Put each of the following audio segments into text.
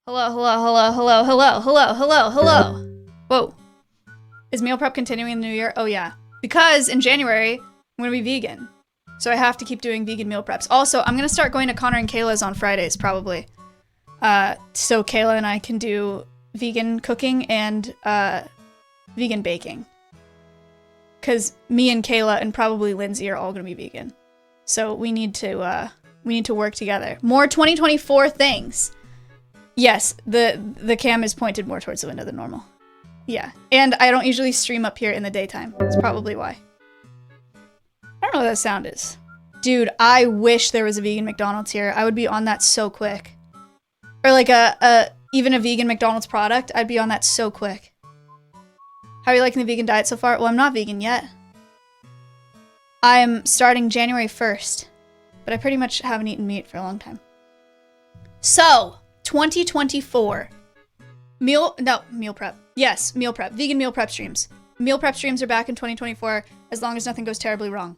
Hello, hello, hello, hello, hello, hello, hello, hello. Whoa. Is meal prep continuing in the new year? Oh yeah. Because in January, I'm gonna be vegan. So I have to keep doing vegan meal preps. Also, I'm gonna start going to Connor and Kayla's on Fridays, probably. So Kayla and I can do vegan cooking and vegan baking. Because me and Kayla and probably Lindsay are all gonna be vegan. So we need to work together. More 2024 things. Yes, the cam is pointed more towards the window than normal. Yeah, and I don't usually stream up here in the daytime. That's probably why. I don't know what that sound is. Dude, I wish there was a vegan McDonald's here. I would be on that so quick. Or like even a vegan McDonald's product, I'd be on that so quick. How are you liking the vegan diet so far? Well, I'm not vegan yet. I'm starting January 1st, but I pretty much haven't eaten meat for a long time. So, 2024. Meal prep. Yes, meal prep. Vegan meal prep streams. Meal prep streams are back in 2024 as long as nothing goes terribly wrong.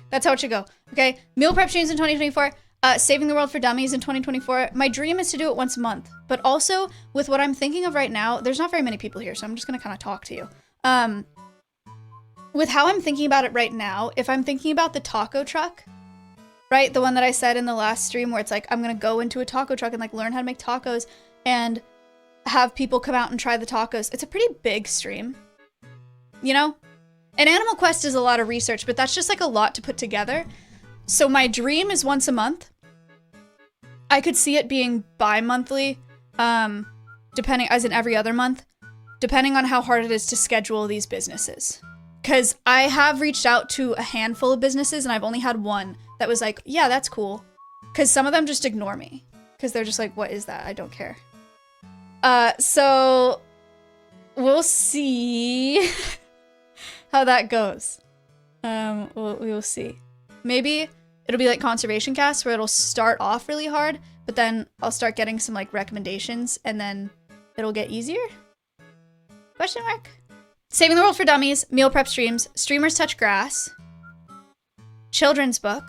That's how it should go. Okay, meal prep streams in 2024. Saving the world for dummies in 2024. My dream is to do it once a month, but also with what I'm thinking of right now, there's not very many people here, so I'm just gonna kind of talk to you. With how I'm thinking about it right now, if I'm thinking about the taco truck, right? The one that I said in the last stream where it's like, I'm gonna go into a taco truck and like learn how to make tacos and have people come out and try the tacos. It's a pretty big stream, you know? And Animal Quest is a lot of research, but that's just like a lot to put together. So my dream is once a month. I could see it being bi-monthly, depending, as in every other month, depending on how hard it is to schedule these businesses. Because I have reached out to a handful of businesses and I've only had one that was like, yeah, that's cool. Because some of them just ignore me. Because they're just like, what is that? I don't care. So we'll see how that goes. We will see. Maybe it'll be like Conservation Cast where it'll start off really hard, but then I'll start getting some like recommendations and then it'll get easier? Question mark? Saving the world for dummies, meal prep streams, streamers touch grass, children's book,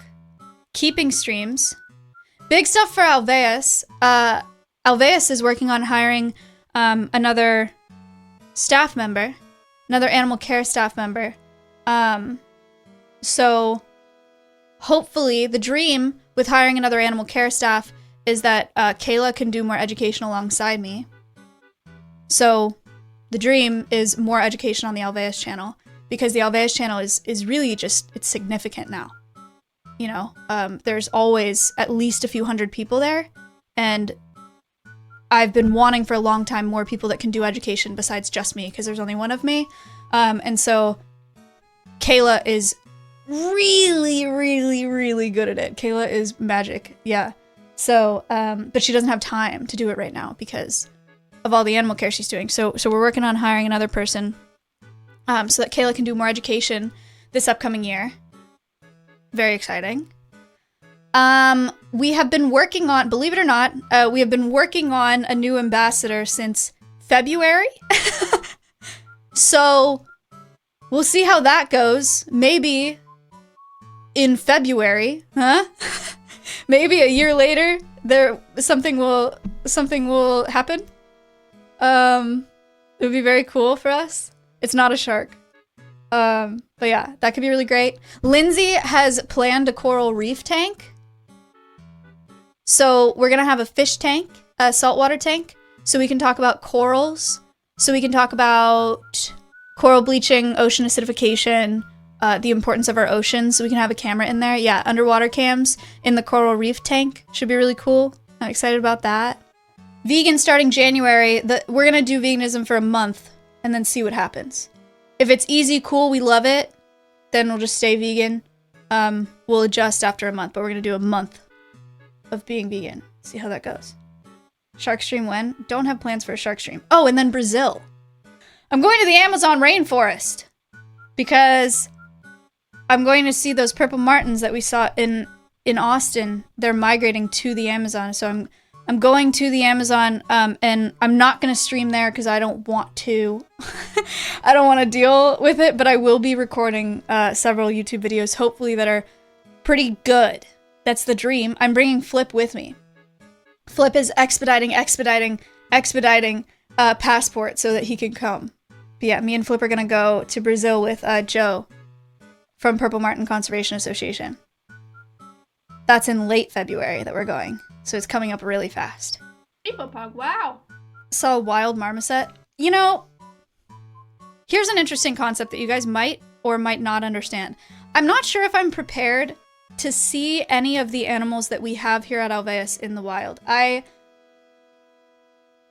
keeping streams, big stuff for Alveus. Alveus is working on hiring another staff member, another animal care staff member. So hopefully the dream with hiring another animal care staff is that Kayla can do more education alongside me. So the dream is more education on the Alveus channel because the Alveus channel is really just, it's significant now. You know, there's always at least a few hundred people there, and I've been wanting for a long time more people that can do education besides just me, because there's only one of me. And so Kayla is really, really, really good at it. Kayla is magic, yeah. So, but she doesn't have time to do it right now because of all the animal care she's doing. So we're working on hiring another person so that Kayla can do more education this upcoming year. Very exciting. We have been working on, believe it or not, we have been working on a new ambassador since February. So we'll see how that goes. Maybe in February, huh? Maybe a year later, something will happen. It would be very cool for us. It's not a shark. But yeah, that could be really great. Lindsay has planned a coral reef tank. So we're gonna have a fish tank, a saltwater tank, so we can talk about corals, so we can talk about coral bleaching, ocean acidification, the importance of our oceans, so we can have a camera in there. Yeah, underwater cams in the coral reef tank should be really cool. I'm excited about that. Vegan starting January. We're gonna do veganism for a month and then see what happens. If it's easy, cool, we love it, then we'll just stay vegan. We'll adjust after a month, but we're gonna do a month of being vegan. See how that goes. Shark stream when? Don't have plans for a shark stream. Oh, and then Brazil. I'm going to the Amazon rainforest because I'm going to see those purple martins that we saw in Austin. They're migrating to the Amazon, so I'm going to the Amazon, and I'm not going to stream there because I don't want to. I don't want to deal with it, but I will be recording several YouTube videos, hopefully that are pretty good. That's the dream. I'm bringing Flip with me. Flip is expediting passport so that he can come. But yeah, me and Flip are gonna go to Brazil with Joe from Purple Martin Conservation Association. That's in late February that we're going, so it's coming up really fast. Pog, wow. Saw a wild marmoset. You know, here's an interesting concept that you guys might or might not understand. I'm not sure if I'm prepared to see any of the animals that we have here at Alveus in the wild. I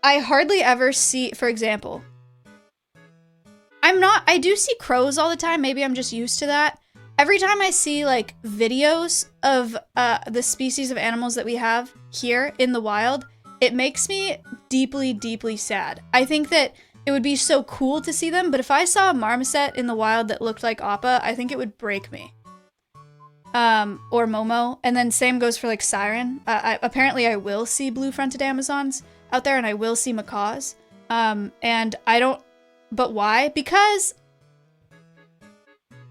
hardly ever see, for example, I do see crows all the time. Maybe I'm just used to that. Every time I see like videos of the species of animals that we have here in the wild, it makes me deeply, deeply sad. I think that it would be so cool to see them, but if I saw a marmoset in the wild that looked like Appa, I think it would break me. Or Momo, and then same goes for like Siren. Apparently I will see blue-fronted Amazons out there, and I will see macaws. And I don't, but why? Because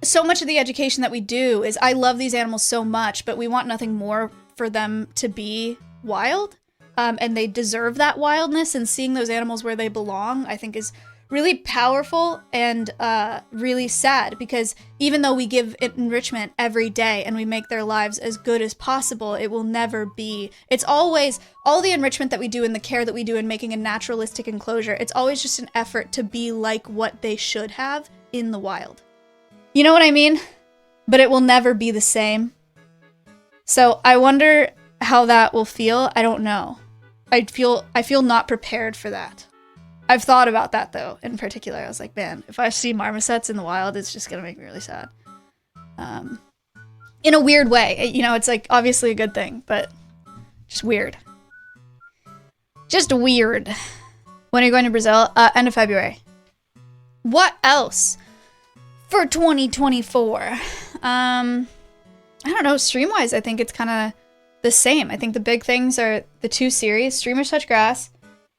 so much of the education that we do is I love these animals so much, but we want nothing more for them to be wild. And they deserve that wildness, and seeing those animals where they belong, I think is really powerful and really sad, because even though we give enrichment every day and we make their lives as good as possible, it will never be, it's always, all the enrichment that we do and the care that we do in making a naturalistic enclosure, it's always just an effort to be like what they should have in the wild. You know what I mean? But it will never be the same. So I wonder how that will feel. I don't know. I feel not prepared for that. I've thought about that though, in particular. I was like, man, if I see marmosets in the wild, it's just gonna make me really sad. In a weird way. You know, it's like obviously a good thing, but just weird. Just weird. When are you going to Brazil? End of February. What else for 2024? I don't know, stream-wise, I think it's kind of the same. I think the big things are the 2 series, Streamers Touch Grass,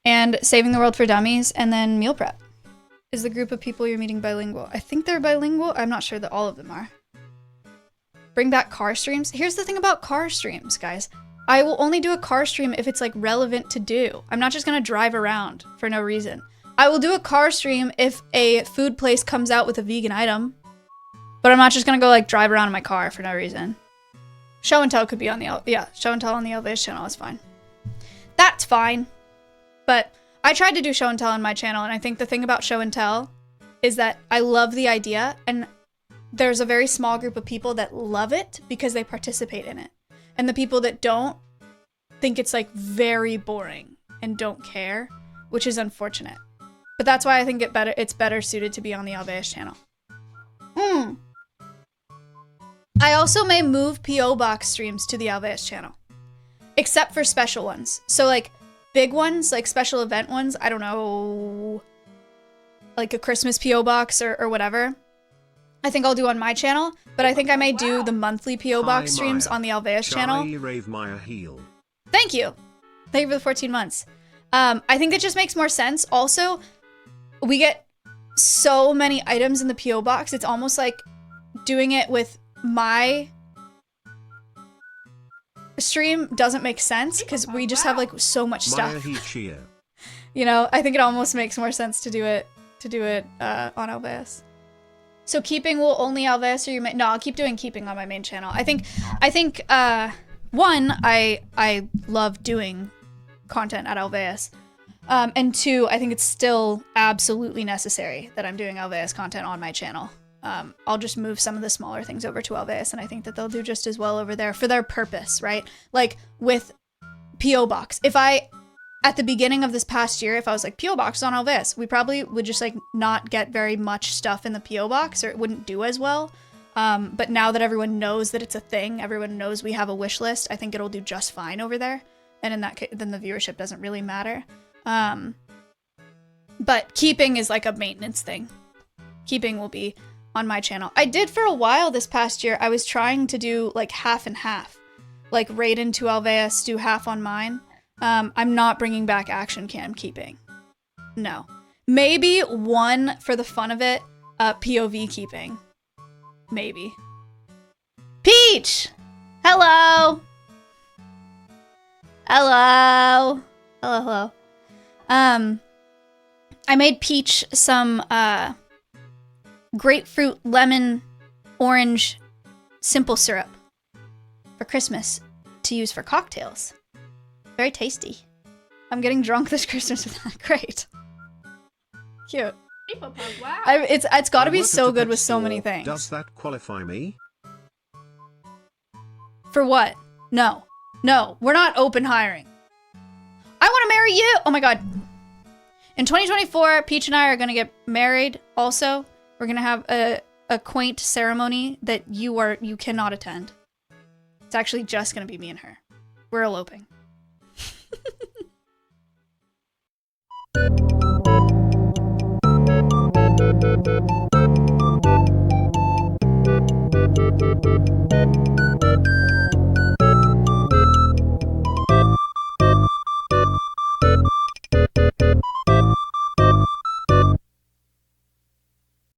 and Saving the World for Dummies, and then Meal Prep. Is the group of people you're meeting bilingual? I think they're bilingual. I'm not sure that all of them are. Bring back car streams. Here's the thing about car streams, guys. I will only do a car stream if it's like relevant to do. I'm not just gonna drive around for no reason. I will do a car stream if a food place comes out with a vegan item, but I'm not just gonna go like drive around in my car for no reason. Show and tell could be on the, show and tell on the Alveus channel is fine. That's fine. But I tried to do show and tell on my channel, and I think the thing about show and tell is that I love the idea, and there's a very small group of people that love it because they participate in it. And the people that don't think it's like very boring and don't care, which is unfortunate. But that's why I think it's better suited to be on the Alveus channel. I also may move P.O. Box streams to the Alveus channel, except for special ones. So like big ones, like special event ones, I don't know, like a Christmas P.O. Box or whatever, I think I'll do on my channel, but I think I may do the monthly P.O. Box streams on the Alveus channel. Thank you. Thank you for the 14 months. I think it just makes more sense. Also, we get so many items in the P.O. Box, it's almost like doing it with my stream doesn't make sense because we just have like so much stuff. You know, I think it almost makes more sense to do it on Alveus. So keeping will only Alveus, or you may, no, I'll keep doing keeping on my main channel. I think one, I love doing content at Alveus. And 2, I think it's still absolutely necessary that I'm doing Alveus content on my channel. I'll just move some of the smaller things over to Alveus, and I think that they'll do just as well over there for their purpose, right? Like with P.O. Box. If at the beginning of this past year, if I was like, P.O. Box on Alveus, we probably would just like not get very much stuff in the P.O. Box, or it wouldn't do as well. But now that everyone knows that it's a thing, everyone knows we have a wish list, I think it'll do just fine over there. And in that case, then the viewership doesn't really matter. But keeping is like a maintenance thing. Keeping will be on my channel. I did for a while this past year, I was trying to do like half and half. Like raid into Alveus, do half on mine. I'm not bringing back action cam keeping. No. Maybe one for the fun of it, POV keeping. Maybe. Peach! Hello! Hello. Hello, hello. I made Peach some grapefruit, lemon, orange simple syrup for Christmas to use for cocktails. Very tasty. I'm getting drunk this Christmas with that. Great. Cute. Rainbow Pug, wow. It's got to I be work at so a good pet with so many store. things. Does that qualify me? For what? No. No, we're not open hiring. I want to marry you! Oh my god. In 2024, Peach and I are going to get married also. We're going to have a quaint ceremony that you cannot attend. It's actually just going to be me and her. We're eloping.